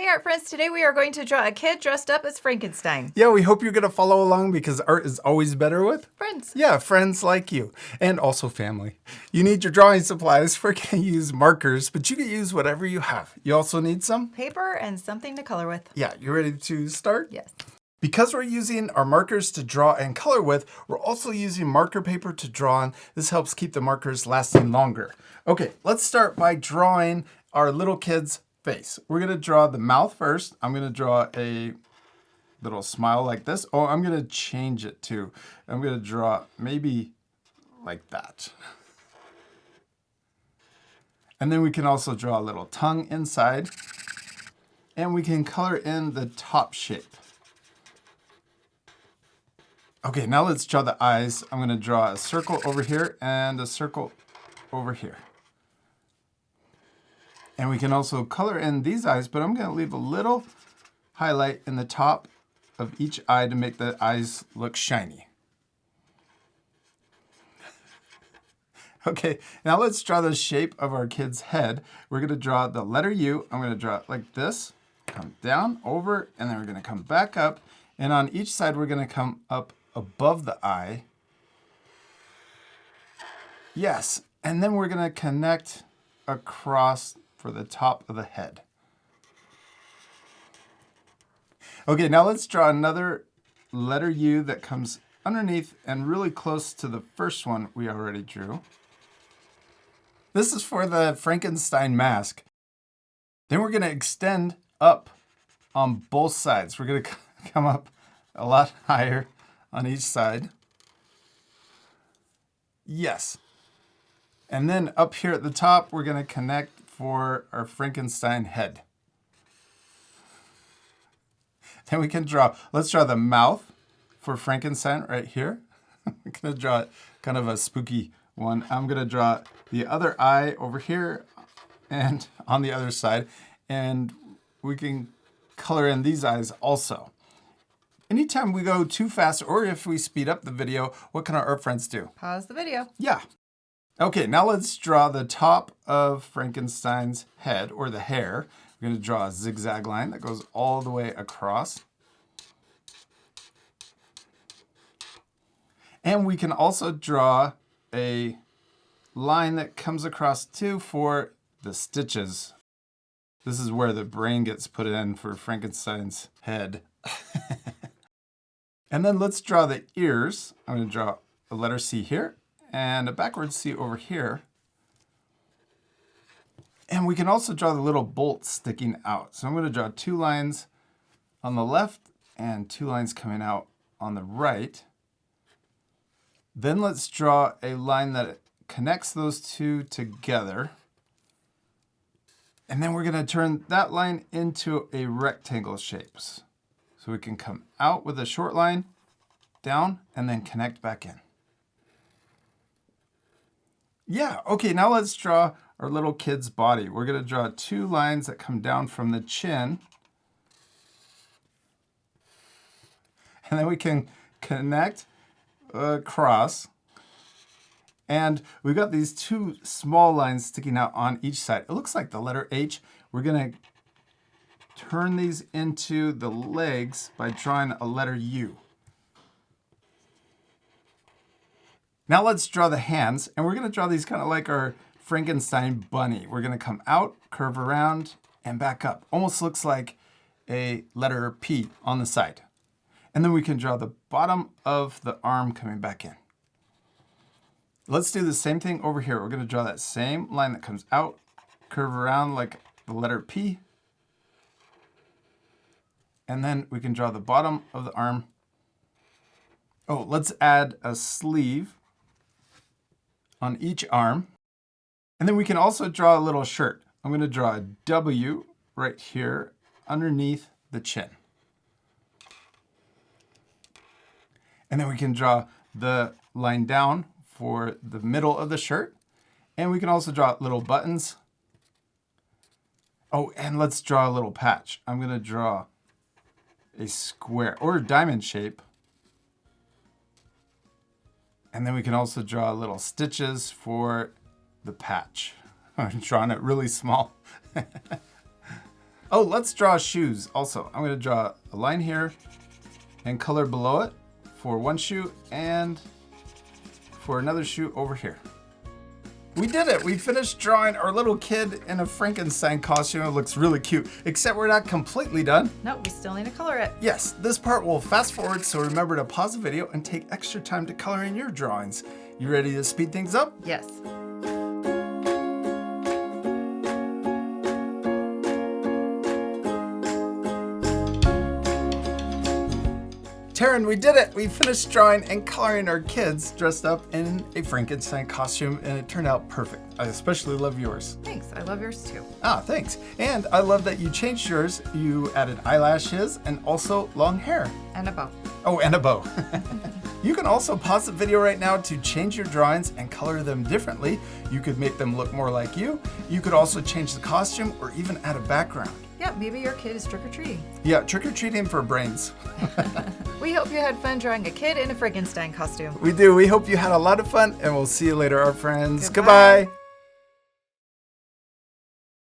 Hey art friends, today we are going to draw a kid dressed up as Frankenstein. Yeah, we hope you're going to follow along because art is always better with Friends. Yeah, friends like you and also family. You need your drawing supplies. We're going to use markers, but you can use whatever you have. You also need some Paper and something to color with. Yeah, you ready to start? Yes. Because we're using our markers to draw and color with, we're also using marker paper to draw on. This helps keep the markers lasting longer. Okay, let's start by drawing our little kid's face. We're gonna draw the mouth first. I'm gonna draw a little smile like this. Oh, I'm gonna change it too. I'm gonna draw maybe like that. And then we can also draw a little tongue inside. And we can color in the top shape. Okay, now let's draw the eyes. I'm gonna draw a circle over here and a circle over here. And we can also color in these eyes, but I'm gonna leave a little highlight in the top of each eye to make the eyes look shiny. Okay, now let's draw the shape of our kid's head. We're gonna draw the letter U. I'm gonna draw it like this, come down, over, and then we're gonna come back up. And on each side, we're gonna come up above the eye. Yes, and then we're gonna connect across for the top of the head. Okay, now let's draw another letter U that comes underneath and really close to the first one we already drew. This is for the Frankenstein mask. Then we're gonna extend up on both sides. We're gonna come up a lot higher on each side. Yes. And then up here at the top, we're gonna connect for our Frankenstein head. Then we can draw, let's draw the mouth for Frankenstein right here. I'm gonna draw kind of a spooky one. I'm gonna draw the other eye over here and on the other side. And we can color in these eyes also. Anytime we go too fast or if we speed up the video, what can our art friends do? Pause the video. Yeah. Okay, now let's draw the top of Frankenstein's head or the hair. We're going to draw a zigzag line that goes all the way across. And we can also draw a line that comes across too for the stitches. This is where the brain gets put in for Frankenstein's head. And then let's draw the ears. I'm going to draw a letter C here and a backwards C over here. And we can also draw the little bolts sticking out. So I'm going to draw two lines on the left and two lines coming out on the right. Then let's draw a line that connects those two together. And then we're going to turn that line into a rectangle shape. So we can come out with a short line, down, and then connect back in. Yeah, okay, now let's draw our little kid's body. We're gonna draw two lines that come down from the chin. And then we can connect across. And we've got these two small lines sticking out on each side. It looks like the letter H. We're gonna turn these into the legs by drawing a letter U. Now let's draw the hands, and we're gonna draw these kind of like our Frankenstein bunny. We're gonna come out, curve around, and back up. Almost looks like a letter P on the side. And then we can draw the bottom of the arm coming back in. Let's do the same thing over here. We're gonna draw that same line that comes out, curve around like the letter P. And then we can draw the bottom of the arm. Oh, let's add a sleeve on each arm. And then we can also draw a little shirt. I'm going to draw a W right here underneath the chin. And then we can draw the line down for the middle of the shirt. And we can also draw little buttons. Oh, and let's draw a little patch. I'm going to draw a square or a diamond shape. And then we can also draw little stitches for the patch. I'm drawing it really small. Oh, let's draw shoes also. I'm going to draw a line here and color below it for one shoe and for another shoe over here. We did it. We finished drawing our little kid in a Frankenstein costume. It looks really cute, except we're not completely done. No, we still need to color it. Yes, this part will fast forward, so remember to pause the video and take extra time to color in your drawings. You ready to speed things up? Yes. Teryn, we did it! We finished drawing and coloring our kids dressed up in a Frankenstein costume, and it turned out perfect. I especially love yours. Thanks. I love yours too. Ah, thanks. And I love that you changed yours. You added eyelashes and also long hair. And a bow. Oh, and a bow. You can also pause the video right now to change your drawings and color them differently. You could make them look more like you. You could also change the costume or even add a background. Yeah, maybe your kid is trick-or-treating. Yeah, trick-or-treating for brains. We hope you had fun drawing a kid in a Frankenstein costume. We do. We hope you had a lot of fun, and we'll see you later, our friends. Goodbye. Goodbye.